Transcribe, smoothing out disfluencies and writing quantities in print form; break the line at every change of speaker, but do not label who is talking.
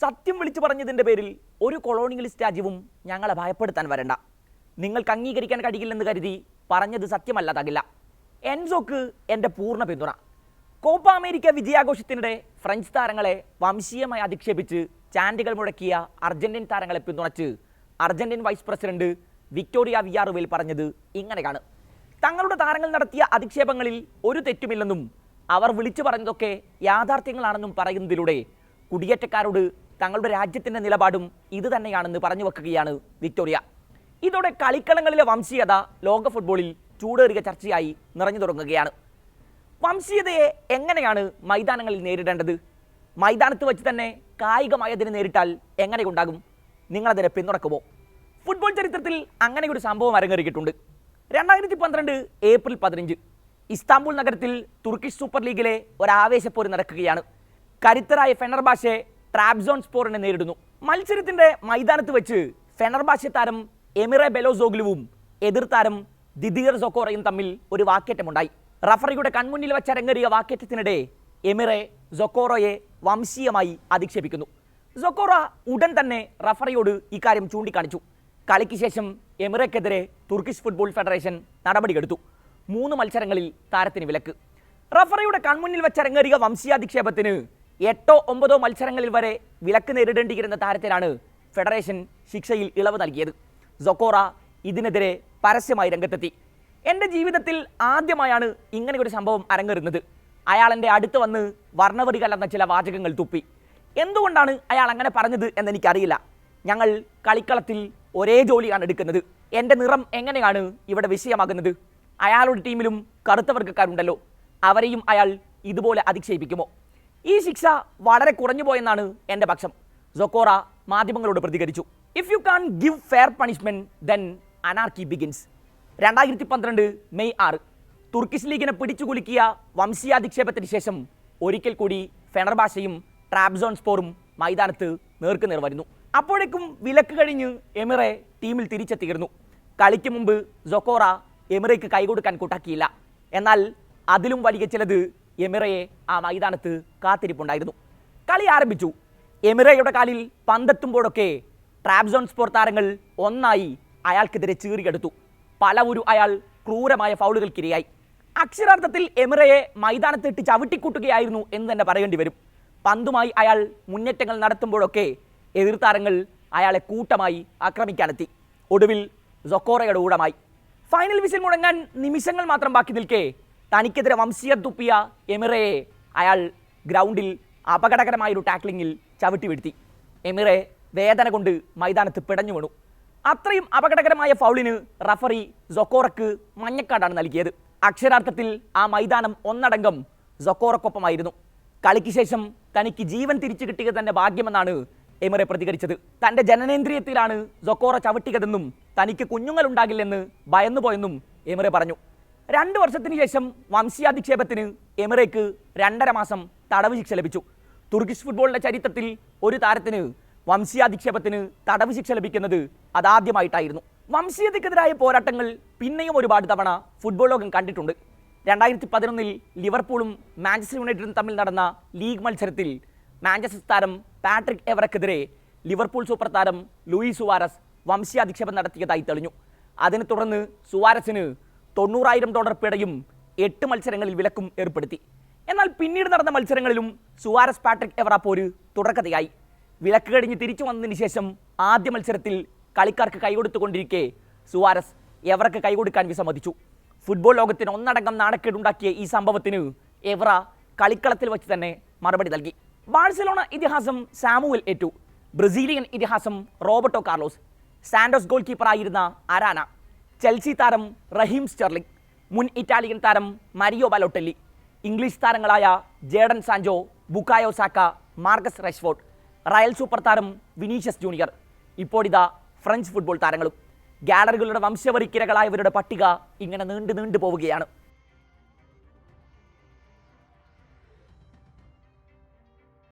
സത്യം വിളിച്ചു പറഞ്ഞതിൻ്റെ പേരിൽ ഒരു കൊളോണിയലിസ്റ്റ് രാജ്യവും ഞങ്ങളെ ഭയപ്പെടുത്താൻ വരണ്ട. നിങ്ങൾക്ക് അംഗീകരിക്കാൻ കഴിയില്ലെന്ന് കരുതി പറഞ്ഞത് സത്യമല്ലാതാകില്ല. എൻസോക്ക് എൻ്റെ പൂർണ്ണ പിന്തുണ. കോപ്പ അമേരിക്ക വിജയാഘോഷത്തിനിടെ ഫ്രഞ്ച് താരങ്ങളെ വംശീയമായി അധിക്ഷേപിച്ച് ചാൻഡുകൾ മുഴക്കിയ അർജന്റീൻ താരങ്ങളെ പിന്തുണച്ച് അർജന്റീൻ വൈസ് പ്രസിഡന്റ് വിക്ടോറിയ വിയാറുവേൽ പറഞ്ഞത് ഇങ്ങനെയാണ്: തങ്ങളുടെ താരങ്ങൾ നടത്തിയ അധിക്ഷേപങ്ങളിൽ ഒരു തെറ്റുമില്ലെന്നും അവർ വിളിച്ചു പറഞ്ഞതൊക്കെ യാഥാർത്ഥ്യങ്ങളാണെന്നും പറയുന്നതിലൂടെ കുടിയേറ്റക്കാരോട് തങ്ങളുടെ രാജ്യത്തിൻ്റെ നിലപാടും ഇത് തന്നെയാണെന്ന് പറഞ്ഞു വെക്കുകയാണ് വിക്ടോറിയ. ഇതോടെ കളിക്കളങ്ങളിലെ വംശീയത ലോക ഫുട്ബോളിൽ ചൂടേറിയ ചർച്ചയായി നിറഞ്ഞു തുടങ്ങുകയാണ്. വംശീയതയെ എങ്ങനെയാണ് മൈതാനങ്ങളിൽ നേരിടേണ്ടത്? മൈതാനത്ത് വെച്ച് തന്നെ കായികമായതിനെ നേരിട്ടാൽ എങ്ങനെയുണ്ടാകും? നിങ്ങളതിനെ പിന്തുണക്കുമോ? ഫുട്ബോൾ ചരിത്രത്തിൽ അങ്ങനെ ഒരു സംഭവം അരങ്ങേറിയിട്ടുണ്ട്. 2012 ഏപ്രിൽ 15 ഇസ്താംബുൾ നഗരത്തിൽ തുർക്കിഷ് സൂപ്പർ ലീഗിലെ ഒരാവേശപ്പോര് നടക്കുകയാണ്. കരുത്തരായ ഫെനർബാഷെ ട്രാബ്സോൺസ്പോറിനെ നേരിടുന്നു. മത്സരത്തിന്റെ മൈതാനത്ത് വെച്ച് ഫെനർബാഷെ താരം എമിറെ ബെലോസോഗ്ലുവും എതിർ താരം ദിദിയർ സൊക്കോറയും തമ്മിൽ ഒരു വാക്കേറ്റമുണ്ടായി. റഫറിയുടെ കൺമുന്നിൽ വെച്ച് അരങ്ങേറിയ വാക്കേറ്റത്തിനിടെ എമിറെ സൊക്കോറയെ വംശീയമായി അധിക്ഷേപിക്കുന്നു. സൊക്കോറ ഉടൻ തന്നെ റഫറിയോട് ഇക്കാര്യം ചൂണ്ടിക്കാണിച്ചു. കളിക്ക് ശേഷം എമിറയ്ക്കെതിരെ തുർക്കിഷ് ഫുട്ബോൾ ഫെഡറേഷൻ നടപടിയെടുത്തു. 3 മത്സരങ്ങളിൽ താരത്തിന് വിലക്ക്. റഫറിയുടെ കൺമുന്നിൽ വെച്ചരങ്ങേറിയ വംശീയാധിക്ഷേപത്തിന് 8-9 മത്സരങ്ങളിൽ വരെ വിലക്ക് നേരിടേണ്ടിയിരുന്ന താരത്തിനാണ് ഫെഡറേഷൻ ശിക്ഷയിൽ ഇളവ് നൽകിയത്. സൊക്കോറ ഇതിനെതിരെ പരസ്യമായി രംഗത്തെത്തി. എൻ്റെ ജീവിതത്തിൽ ആദ്യമായാണ് ഇങ്ങനെയൊരു സംഭവം അരങ്ങേറുന്നത്. അയാൾ എൻ്റെ അടുത്ത് വന്ന് വർണ്ണവരി കലർന്ന ചില വാചകങ്ങൾ തുപ്പി. എന്തുകൊണ്ടാണ് അയാൾ അങ്ങനെ പറഞ്ഞത് എന്നെനിക്കറിയില്ല. ഞങ്ങൾ കളിക്കളത്തിൽ ഒരേ ജോലിയാണ് എടുക്കുന്നത്. എൻ്റെ നിറം എങ്ങനെയാണ് ഇവിടെ വിഷയമാകുന്നത്? അയാളുടെ ടീമിലും കറുത്ത വർഗ്ഗക്കാരുണ്ടല്ലോ, അവരെയും അയാൾ ഇതുപോലെ അധിക്ഷേപിക്കുമോ? ഈ ശിക്ഷ വളരെ കുറഞ്ഞു പോയെന്നാണ് എൻ്റെ പക്ഷം. സൊക്കോറ മാധ്യമങ്ങളോട് പ്രതികരിച്ചു. If you can give fair punishment then anarchy begins. 2012 May 6 Turkish ലീഗിനെ പിടിച്ചുകുലുക്കിയ വംശീയാധിക്ഷേപത്തിന് ശേഷം ഒരിക്കൽ കൂടി ഫെനർബാഷയും ട്രാബ്സോൺസ്പോറും മൈതാനത്ത് നേർക്കുനേർ വരുന്നു. അപ്പോഴേക്കും വിലക്ക് കഴിഞ്ഞ് എമിറെ ടീമിൽ തിരിച്ചെത്തിയിരുന്നു. കളിക്ക് മുമ്പ് സൊക്കോറ എമിറയ്ക്ക് കൈകൊടുക്കാൻ കൂട്ടാക്കിയില്ല. എന്നാൽ അതിലും വലിയ ചിലത് എമിറയെ ആ മൈതാനത്ത് കാത്തിരിപ്പുണ്ടായിരുന്നു. കളി ആരംഭിച്ചു. എമിറയുടെ കാലിൽ പന്തെത്തുമ്പോഴൊക്കെ ട്രാബ്സോൺസ്പോർ താരങ്ങൾ ഒന്നായി അയാൾക്കെതിരെ ചീറിയെടുത്തു. പലവരും അയാൾ ക്രൂരമായ ഫൗളുകൾക്കിരയായി. അക്ഷരാർത്ഥത്തിൽ എമിറയെ മൈതാനത്തിട്ട് ചവിട്ടിക്കൂട്ടുകയായിരുന്നു എന്ന് തന്നെ പറയേണ്ടി വരും. പന്തുമായി അയാൾ മുന്നേറ്റങ്ങൾ നടത്തുമ്പോഴൊക്കെ എതിർ താരങ്ങൾ അയാളെ കൂട്ടമായി ആക്രമിക്കാനെത്തി. ഒടുവിൽ സൊക്കോറയുടെ ഊഴമായി. ഫൈനൽ വിസിൽ മുഴങ്ങാൻ നിമിഷങ്ങൾ മാത്രം ബാക്കി നിൽക്കെ തനിക്കെതിരെ വംശീയ തുപ്പിയ എമിറയെ അയാൾ ഗ്രൗണ്ടിൽ അപകടകരമായൊരു ടാക്ലിങ്ങിൽ ചവിട്ടി വീഴ്ത്തി. എമിറെ വേദന കൊണ്ട് മൈതാനത്ത് പിടഞ്ഞു വീണു. അത്രയും അപകടകരമായ ഫൗളിന് റഫറി സൊക്കോറക്ക് മഞ്ഞക്കാർഡാണ് നൽകിയത്. അക്ഷരാർത്ഥത്തിൽ ആ മൈതാനം ഒന്നടങ്കം സൊക്കോറക്കൊപ്പമായിരുന്നു. കളിക്ക് ശേഷം തനിക്ക് ജീവൻ തിരിച്ചു കിട്ടിയത് തന്നെ ഭാഗ്യമെന്നാണ് എമിറെ പ്രതികരിച്ചത്. തൻ്റെ ജനനേന്ദ്രിയത്തിലാണ് സൊക്കോറ ചവിട്ടിയതെന്നും തനിക്ക് കുഞ്ഞുങ്ങളുണ്ടാകില്ലെന്ന് ഭയന്നുപോയെന്നും എമിറെ പറഞ്ഞു. 2 വർഷത്തിന് ശേഷം വംശീയാധിക്ഷേപത്തിന് എമിറയ്ക്ക് 2.5 മാസം തടവ് ശിക്ഷ ലഭിച്ചു. തുർക്കിഷ് ഫുട്ബോളിന്റെ ചരിത്രത്തിൽ ഒരു താരത്തിന് വംശീയാധിക്ഷേപത്തിന് തടവ് ശിക്ഷ ലഭിക്കുന്നത് അതാദ്യമായിട്ടായിരുന്നു. വംശീയതയ്ക്കെതിരായ പോരാട്ടങ്ങൾ പിന്നെയും ഒരുപാട് തവണ ഫുട്ബോൾ ലോകം കണ്ടിട്ടുണ്ട്. 2011 ലിവർപൂളും മാഞ്ചസ്റ്റർ യുണൈറ്റഡും തമ്മിൽ നടന്ന ലീഗ് മത്സരത്തിൽ മാഞ്ചസ്റ്റർ താരം പാട്രിക് എവറക്കെതിരെ ലിവർപൂൾ സൂപ്പർ താരം ലൂയിസ് സുവാരസ് വംശീയാധിക്ഷേപം നടത്തിയതായി തെളിഞ്ഞു. അതിനെ തുടർന്ന് സുവാരസിന് $90,000 പിഴയും 8 മത്സരങ്ങളിൽ വിലക്കും ഏർപ്പെടുത്തി. എന്നാൽ പിന്നീട് നടന്ന മത്സരങ്ങളിലും സുവാരസ് പാട്രിക് എവറ പോര് തുടർക്കഥയായി. വിലക്ക് കഴിഞ്ഞ് തിരിച്ചു വന്നതിന് ശേഷം ആദ്യ മത്സരത്തിൽ കളിക്കാർക്ക് കൈകൊടുത്തുകൊണ്ടിരിക്കെ സുവാരസ് എവറക്ക് കൈകൊടുക്കാൻ വിസമ്മതിച്ചു. ഫുട്ബോൾ ലോകത്തിന് ഒന്നടങ്കം നാണക്കേടുണ്ടാക്കിയ ഈ സംഭവത്തിന് എവറ കളിക്കളത്തിൽ വെച്ച് തന്നെ മറുപടി നൽകി. ബാഴ്സലോണ ഇതിഹാസം സാമുവൽ ഏറ്റു, ബ്രസീലിയൻ ഇതിഹാസം റോബർട്ടോ കാർലോസ്, സാന്റോസ് ഗോൾ കീപ്പറായിരുന്ന അരാന, ചെൽസി താരം റഹീം സ്റ്റെർലിംഗ്, മുൻ ഇറ്റാലിയൻ താരം മരിയോ ബലോട്ടെല്ലി, ഇംഗ്ലീഷ് താരങ്ങളായ Jadon Sancho, Bukayo Saka, Marcus Rashford, Real super താരം വിനീഷ്യസ് ജൂനിയർ, ഇപ്പോഴിതാ ഫ്രഞ്ച് ഫുട്ബോൾ താരങ്ങളും. ഗാലറികളുടെ വംശവരിക്കിരകളായവരുടെ പട്ടിക ഇങ്ങനെ നീണ്ടു പോവുകയാണ്.